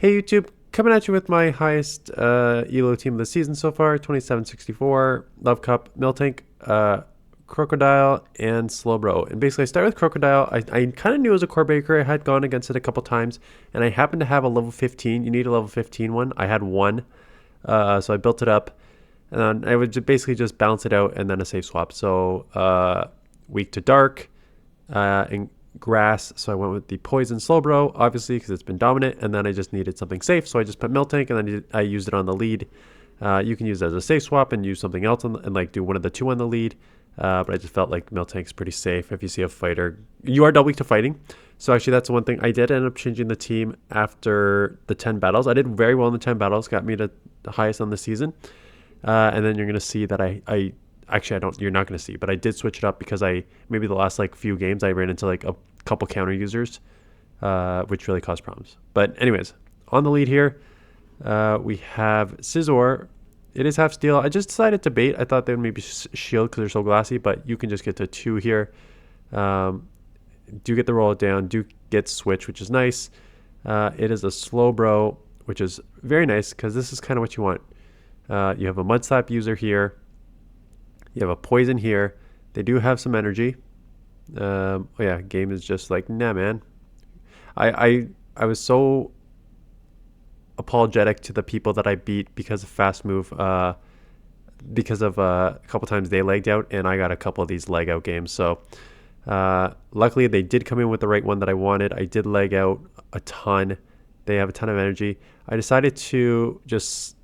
Hey YouTube, coming at you with my highest Elo team of the season so far, 2764, Love Cup, Miltank, Krookodile, and Slowbro. And basically I start with Krookodile. I kind of knew it was a core breaker. I had gone against it a couple times, and I happened to have a level 15. You need a level 15 one. I had one, so I built it up, and then I would basically just balance it out and then a safe swap. So weak to dark, and grass, so I went with the poison slowbro, obviously, because it's been dominant, and then I just needed something safe, so I just put miltank, and then I used it on the lead. You can use it as a safe swap and use something else and like do one of the two on the lead, but I just felt like miltank's pretty safe. If you see a fighter, you are double weak to fighting, so actually that's the one thing. I did end up changing the team after the 10 battles. I did very well in the 10 battles, got me to the highest on the season, and then you're going to see that I actually, I don't, you're not going to see, but I did switch it up because maybe the last like few games I ran into like a couple counter users, which really caused problems. But anyways, on the lead here, we have Scizor. It is half steel. I just decided to bait. I thought they would maybe shield because they're so glassy, but you can just get to 2 here. Do get the roll it down, do get switch, which is nice. It is a slowbro, which is very nice because this is kind of what you want. You have a mud slap user here. You have a poison here. They do have some energy. Oh yeah, game is just like, nah, man. I was so apologetic to the people that I beat because of fast move, because of a couple times they legged out, and I got a couple of these leg out games. So luckily they did come in with the right one that I wanted. I did leg out a ton. They have a ton of energy. I decided to just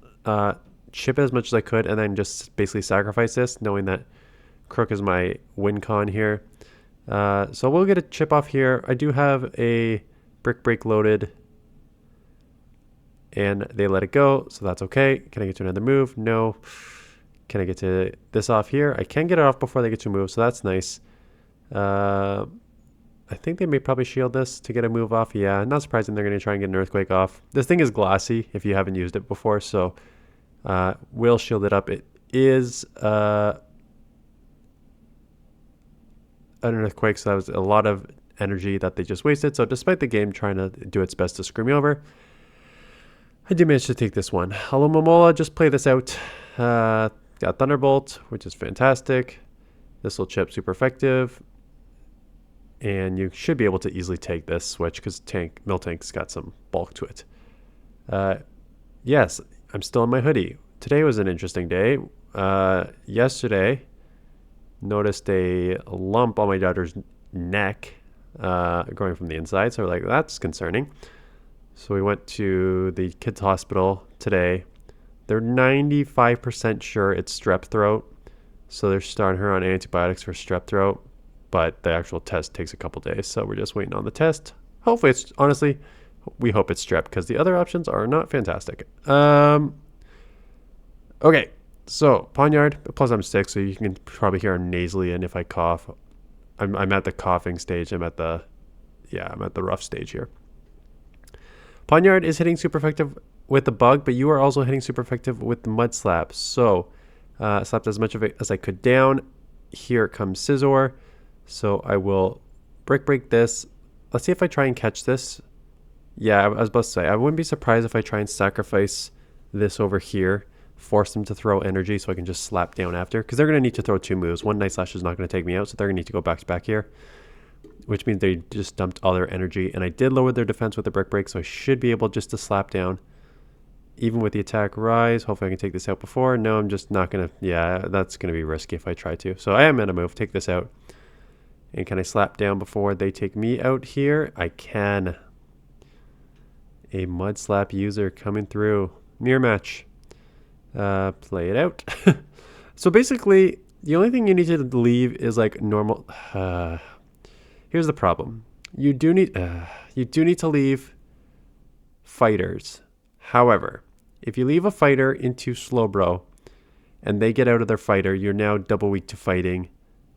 chip as much as I could and then just basically sacrifice this, knowing that Crook is my win con here. So we'll get a chip off here. I do have a brick break loaded, and they let it go, so that's okay. Can I get to another move? No. Can I get to this off here? I can get it off before they get to a move, so that's nice. I think they may probably shield this to get a move off. Yeah, not surprising they're going to try and get an earthquake off. This thing is glassy if you haven't used it before, so we'll shield it up. It is an earthquake, so that was a lot of energy that they just wasted. So despite the game trying to do its best to screw me over, I did manage to take this one. Alomomola, just play this out. Got Thunderbolt, which is fantastic. This will chip super effective, and you should be able to easily take this switch because Miltank's got some bulk to it. Yes, I'm still in my hoodie. Today was an interesting day. Yesterday, noticed a lump on my daughter's neck growing from the inside, so we're like, that's concerning. So we went to the kids hospital today. They're 95% sure it's strep throat, so they're starting her on antibiotics for strep throat, but the actual test takes a couple days, so we're just waiting on the test. Hopefully it's, honestly, we hope it's strep because the other options are not fantastic. Okay, so Pawnyard, plus I'm sick, so you can probably hear I'm nasally, and if I cough, I'm at the coughing stage. I'm at the rough stage here. Pawnyard is hitting super effective with the bug, but you are also hitting super effective with the mud slap. So slapped as much of it as I could down. Here comes Scizor. So I will brick break this. Let's see if I try and catch this. Yeah, I was about to say, I wouldn't be surprised if I try and sacrifice this over here, force them to throw energy so I can just slap down after, because they're going to need to throw 2 moves. One Night Slash is not going to take me out, so they're going to need to go back to back here, which means they just dumped all their energy. And I did lower their defense with the brick break, so I should be able just to slap down. Even with the attack rise, hopefully I can take this out before. No, I'm just not going to. Yeah, that's going to be risky if I try to. So I am going to move, take this out. And can I slap down before they take me out here? I can. A mud slap user coming through. Mirror match. Play it out. So basically, the only thing you need to leave is like normal. Here's the problem. You do need to leave fighters. However, if you leave a fighter into slowbro and they get out of their fighter, you're now double weak to fighting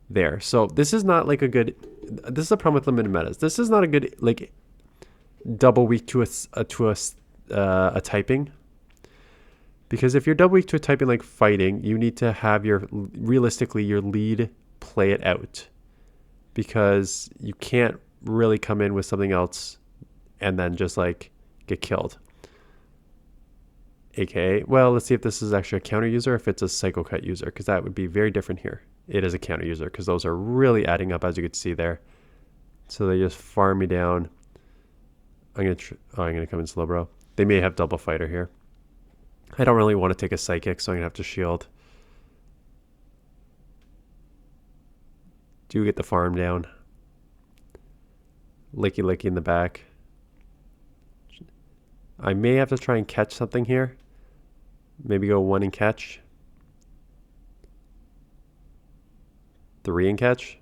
there. So this is not like a good. This is a problem with limited metas. This is not a good like double weak to a typing. Because if you're double weak to a typing like fighting, you need to have realistically your lead play it out. Because you can't really come in with something else and then just like get killed. AKA, well, let's see if this is actually a counter user, if it's a Psycho Cut user, because that would be very different here. It is a counter user, because those are really adding up, as you could see there. So they just farm me down. I'm gonna come in slow, bro. They may have double fighter here. I don't really want to take a psychic, so I'm gonna have to shield. Do get the farm down. Licky licky in the back. I may have to try and catch something here. Maybe go 1 and catch. 3 and catch.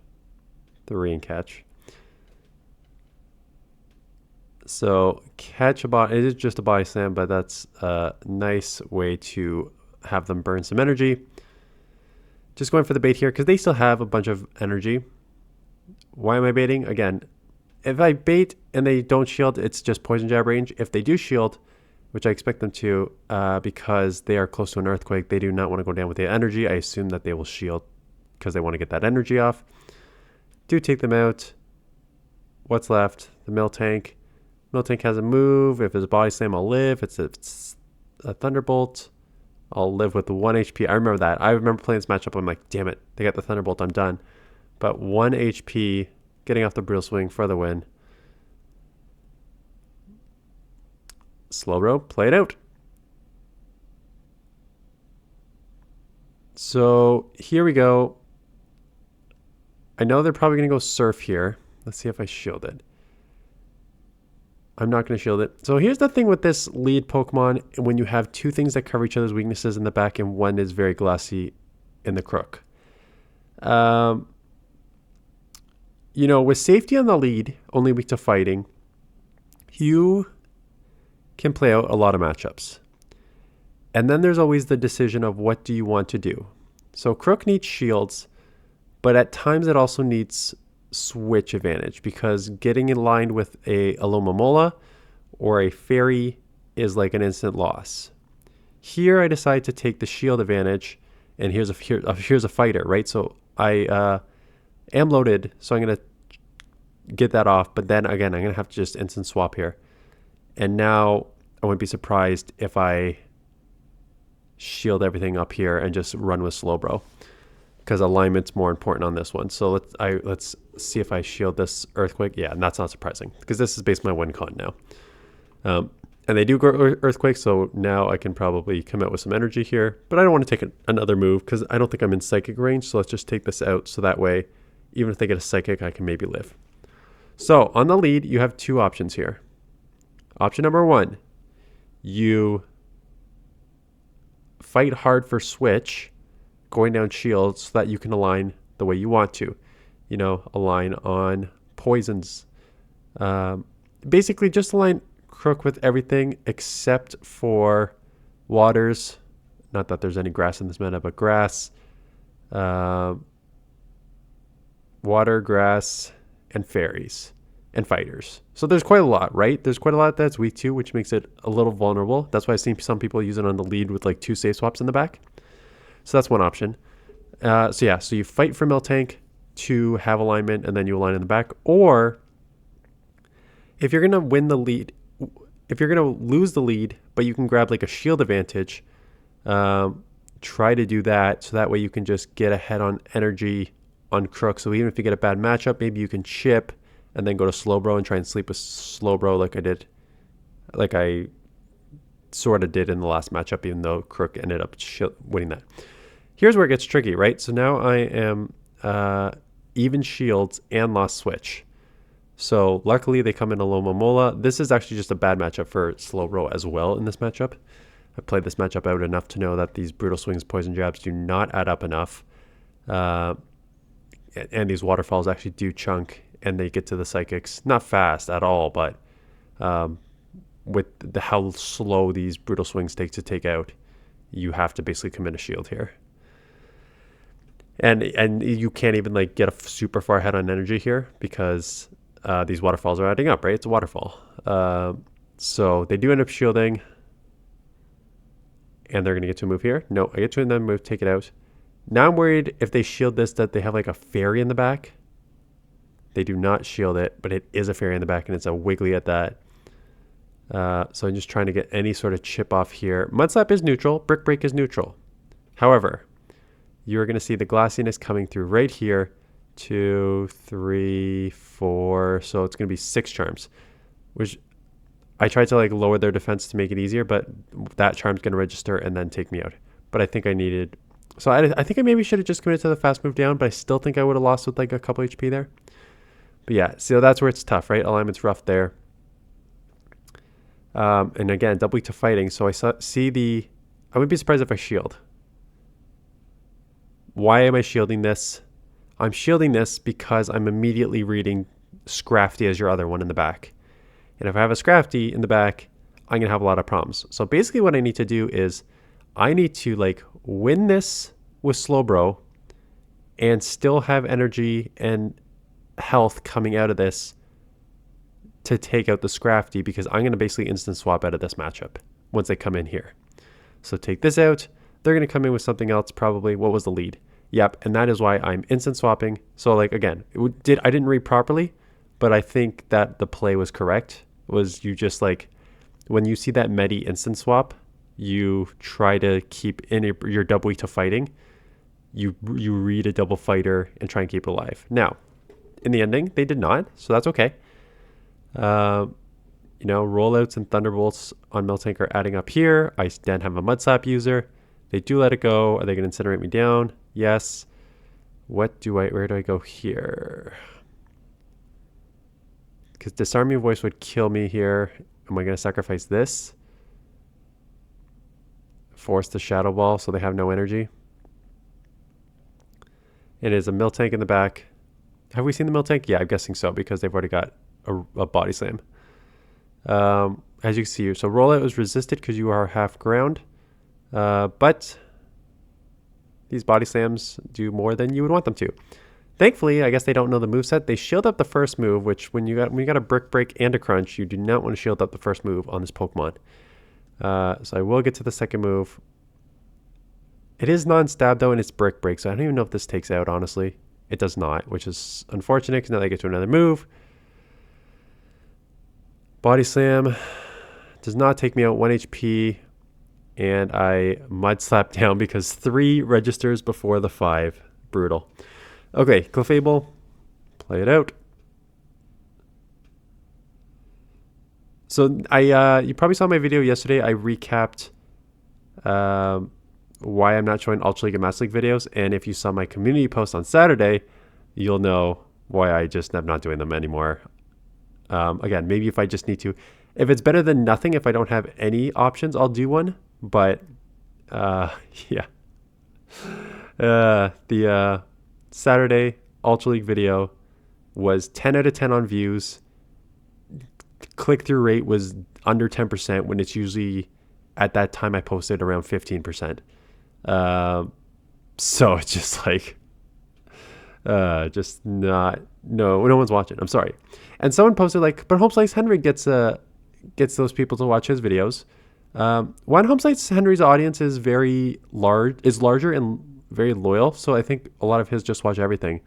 3 and catch. So catch a bot. It is just a body slam, but that's a nice way to have them burn some energy. Just going for the bait here because they still have a bunch of energy. Why am I baiting? Again, if I bait and they don't shield, it's just poison jab range. If they do shield, which I expect them to, because they are close to an earthquake, they do not want to go down with the energy. I assume that they will shield because they want to get that energy off. Do take them out. What's left? The miltank. Miltank has a move. If it's a body slam, I'll live. If it's a thunderbolt, I'll live with the 1 HP. I remember that. I remember playing this matchup. I'm like, damn it, they got the thunderbolt. I'm done. But 1 HP, getting off the brutal swing for the win. Slowbro, play it out. So here we go. I know they're probably going to go surf here. Let's see if I shield it. I'm not going to shield it. So here's the thing with this lead Pokemon. When you have two things that cover each other's weaknesses in the back and one is very glassy in the crook. You know, with safety on the lead, only weak to fighting, you can play out a lot of matchups. And then there's always the decision of what do you want to do. So crook needs shields, but at times it also needs switch advantage because getting in line with a Alomomola or a fairy is like an instant loss. Here I decide to take the shield advantage, and here's a fighter, right? So I am loaded, so I'm gonna get that off, but then again I'm gonna have to just instant swap here. And now I wouldn't be surprised if I shield everything up here and just run with Slowbro, because alignment's more important on this one. So let's see if I shield this earthquake. Yeah, and that's not surprising because this is basically my win con now. And they do go earthquake, so now I can probably come out with some energy here. But I don't want to take another move because I don't think I'm in psychic range. So let's just take this out so that way, even if they get a psychic, I can maybe live. So on the lead, you have two options here. Option number one, you fight hard for switch, going down shields so that you can align the way you want to. You know, align on poisons. Basically just align crook with everything except for waters. Not that there's any grass in this meta, but grass, water, grass, and fairies, and fighters. So there's quite a lot, right? There's quite a lot that's weak to, which makes it a little vulnerable. That's why I've seen some people use it on the lead with like 2 safe swaps in the back. So that's one option. So you fight for miltank to have alignment, and then you align in the back. Or if you're going to win the lead, if you're going to lose the lead, but you can grab like a shield advantage, try to do that. So that way you can just get ahead on energy on crook. So even if you get a bad matchup, maybe you can chip and then go to Slowbro and try and sleep with Slowbro like I sort of did in the last matchup, even though crook ended up winning that. Here's where it gets tricky, right? So now I am even shields and lost switch. So luckily they come in Alomomola. This is actually just a bad matchup for Slowbro as well in this matchup. I played this matchup out enough to know that these brutal swings, poison jabs do not add up enough. And these waterfalls actually do chunk, and they get to the psychics. Not fast at all, but with how slow these brutal swings take to take out, you have to basically commit a shield here. And you can't even like get a super far ahead on energy here because these waterfalls are adding up, right? It's a waterfall. So they do end up shielding, and they're going to get to a move here. No, I get to another move, take it out. Now I'm worried if they shield this that they have like a fairy in the back. They do not shield it, but it is a fairy in the back, and it's a wiggly at that. So I'm just trying to get any sort of chip off here. Mud Slap is neutral. Brick Break is neutral. However, you're going to see the glassiness coming through right here. 2, 3, 4. So it's going to be 6 charms, which I tried to like lower their defense to make it easier, but that charm's going to register and then take me out. But I think I needed... So I think I maybe should have just committed to the fast move down, but I still think I would have lost with like a couple HP there. But yeah, so that's where it's tough, right? Alignment's rough there. And again, double weak to fighting. So see the... I wouldn't be surprised if I shield. Why am I shielding this? I'm shielding this because I'm immediately reading Scrafty as your other one in the back. And if I have a Scrafty in the back, I'm going to have a lot of problems. So basically what I need to do is I need to like win this with slowbro and still have energy and health coming out of this to take out the Scrafty, because I'm going to basically instant swap out of this matchup once they come in here. So take this out. They're going to come in with something else probably. What was the lead? Yep, and that is why I'm instant swapping. So like again, I didn't read properly, but I think that the play was correct. Was you just like, when you see that Medi instant swap, you try to keep in your double weak to fighting. You read a double fighter and try and keep it alive. Now, in the ending, they did not, so that's okay. You know, rollouts and thunderbolts on miltank are adding up here. I then have a mud slap user. They do let it go. Are they going to incinerate me down? Yes. Where do I go here? Because disarming voice would kill me here. Am I going to sacrifice this? Force the shadow ball so they have no energy. It is a miltank in the back. Have we seen the miltank? Yeah, I'm guessing so, because they've already got a body slam. As you can see, so rollout was resisted because you are half ground. But these body slams do more than you would want them to. Thankfully, I guess they don't know the moveset. They shield up the first move, which when you got a brick break and a crunch, you do not want to shield up the first move on this Pokemon. So I will get to the second move. It is non-stab though, and it's brick break, so I don't even know if this takes out, honestly. It does not, which is unfortunate because now they get to another move. Body slam does not take me out, 1 HP. And I mud slap down because 3 registers before the 5. Brutal. Okay, Clefable, play it out. So you probably saw my video yesterday. I recapped why I'm not showing Ultra League and Master League videos. And if you saw my community post on Saturday, you'll know why I just am not doing them anymore. Again, maybe if I just need to. If it's better than nothing, if I don't have any options, I'll do one. But yeah, the Saturday Ultra League video was 10 out of 10 on views. Click-through rate was under 10% when it's usually, at that time I posted around 15%. So it's just like, just not, no one's watching. I'm sorry. And someone posted like, but Homeslice Henry gets those people to watch his videos. One, Homeslice Henry's audience is larger and very loyal. So I think a lot of his just watch everything.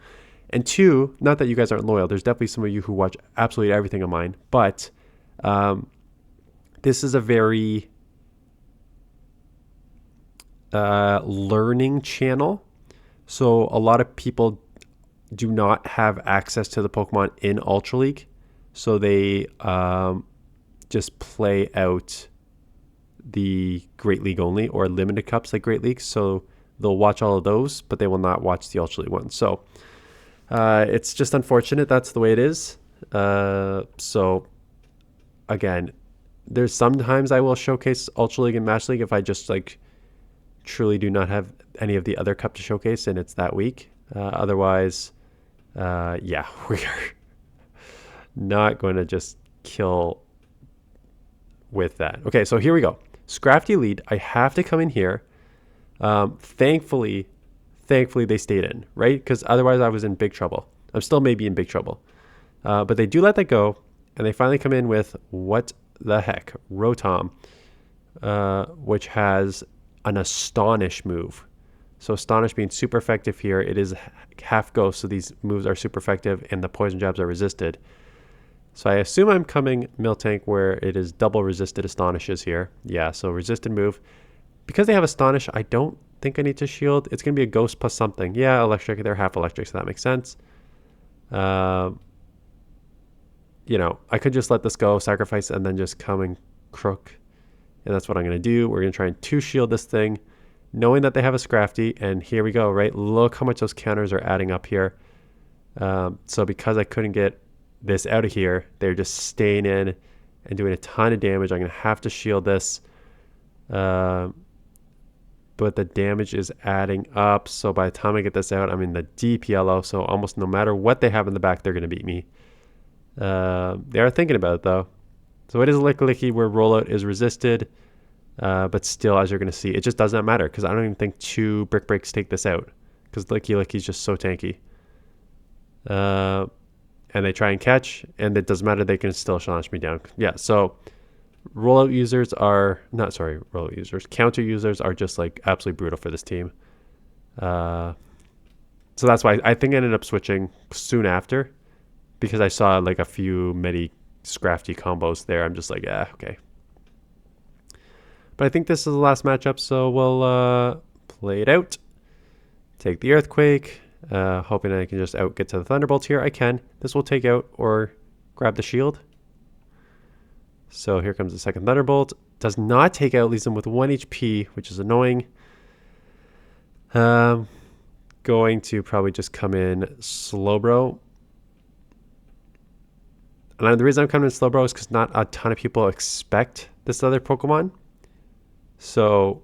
And 2, not that you guys aren't loyal. There's definitely some of you who watch absolutely everything of mine. But this is a very learning channel. So a lot of people do not have access to the Pokemon in Ultra League. So they just play out the Great League only, or limited cups like Great League. So they'll watch all of those, but they will not watch the Ultra League ones. So it's just unfortunate. That's the way it is. So again, there's sometimes I will showcase Ultra League and Match League if I just like truly do not have any of the other cup to showcase and it's that week. Otherwise, yeah, we are not going to just kill with that. Okay, so here we go. Scrafty lead. I have to come in here. Thankfully they stayed in, right? Because otherwise I was in big trouble. I'm still maybe in big trouble. But they do let that go, and they finally come in with what the heck, Rotom, which has an Astonish move. So Astonish being super effective here. It is half ghost, so these moves are super effective, and the poison jabs are resisted. So I assume I'm coming miltank where it is double resisted astonishes here. Yeah, so resisted move. Because they have astonish, I don't think I need to shield. It's going to be a ghost plus something. Yeah, electric. They're half electric, so that makes sense. You know, I could just let this go, sacrifice, and then just come and crook. And that's what I'm going to do. We're going to try and 2-shield this thing, knowing that they have a Scrafty. And here we go, right? Look how much those counters are adding up here. So because I couldn't get this out of here, they're just staying in and doing a ton of damage. I'm going to have to shield this. But the damage is adding up. So by the time I get this out, I'm in the deep yellow. So almost no matter what they have in the back, they're going to beat me. They are thinking about it, though. So it is Licky Licky where rollout is resisted. But still, as you're going to see, it just does not matter because I don't even think 2 Brick Breaks take this out because Licky Licky is just so tanky. And they try and catch, and it doesn't matter. They can still challenge me down. Yeah, so rollout users are not sorry. Rollout users, counter users are just like absolutely brutal for this team. So that's why I think I ended up switching soon after because I saw like a few many Scrafty combos there. I'm just like, yeah, okay. But I think this is the last matchup, so we'll play it out. Take the Earthquake. Hoping I can just get to the Thunderbolts here. I can. This will take out or grab the shield. So here comes the second Thunderbolt. Does not take out, leaves him with 1 HP, which is annoying. Going to probably just come in slowbro. And the reason I'm coming in slowbro is because not a ton of people expect this other Pokemon. So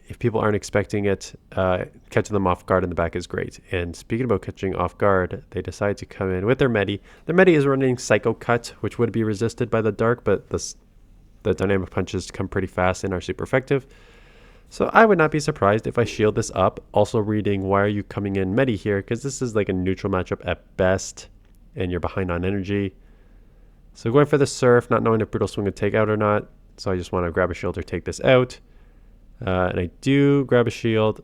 if people aren't expecting it, catching them off guard in the back is great. And speaking about catching off guard, they decide to come in with their Medi. Their Medi is running Psycho Cut, which would be resisted by the Dark, but the dynamic punches come pretty fast and are super effective. So I would not be surprised if I shield this up. Also reading, why are you coming in Medi here? Because this is like a neutral matchup at best, and you're behind on energy. So going for the Surf, not knowing if Brutal Swing would take out or not. So I just want to grab a shield or take this out. And I do grab a shield.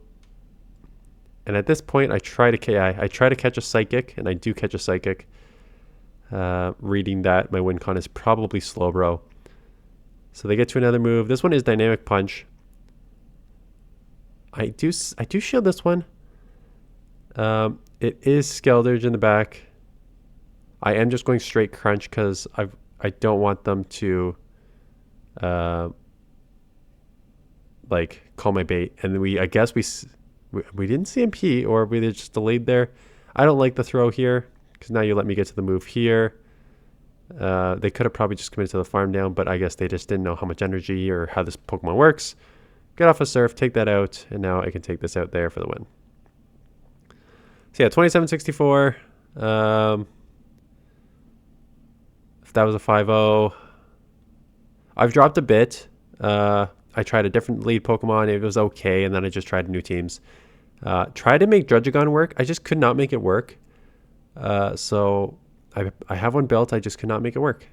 And at this point, I try to catch a Psychic, and I do catch a Psychic. Reading that, my win con is probably Slowbro. So they get to another move. This one is Dynamic Punch. I do shield this one. It is Skeldurge in the back. I am just going straight Crunch because I don't want them to like call my bait. And I guess we didn't CMP, or we just delayed there. I don't like the throw here because now you let me get to the move here. They could have probably just committed to the farm down, but I guess they just didn't know how much energy or how this Pokemon works. Get off a Surf, take that out, and now I can take this out there for the win. So yeah, 27-64. If that was a 5-0, I've dropped a bit. I tried a different lead Pokemon. It was okay, and then I just tried new teams. Tried to make Druddigon work. I just could not make it work. So I have one built. I just could not make it work.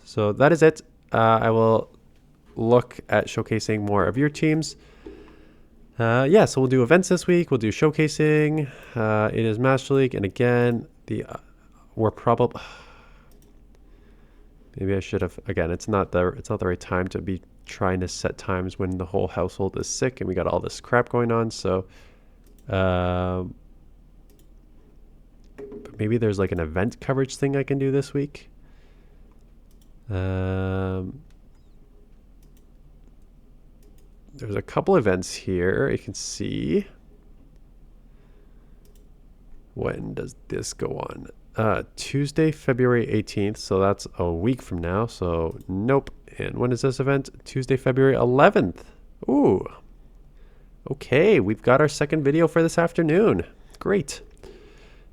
So that is it. I will look at showcasing more of your teams. Yeah, so we'll do events this week. We'll do showcasing. It is Master League, and again, we're probably maybe I should have. Again, it's not the right time to be trying to set times when the whole household is sick and we got all this crap going on. So maybe there's like an event coverage thing I can do this week. There's a couple events here. You can see. When does this go on? Tuesday, February 18th. So that's a week from now. So nope. And when is this event? Tuesday, February 11th. Ooh. Okay, we've got our second video for this afternoon. Great.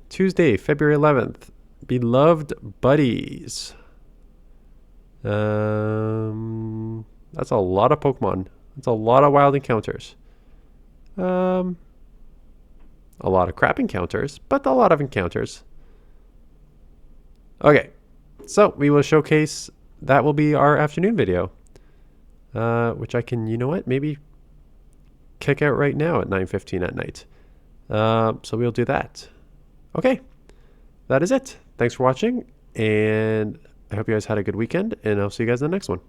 Tuesday, February 11th. Beloved Buddies. That's a lot of Pokemon. That's a lot of wild encounters. A lot of crap encounters, but a lot of encounters. Okay, so we will showcase. That will be our afternoon video, which I can, you know what, maybe kick out right now at 9:15 at night. So we'll do that. Okay, that is it. Thanks for watching, and I hope you guys had a good weekend, and I'll see you guys in the next one.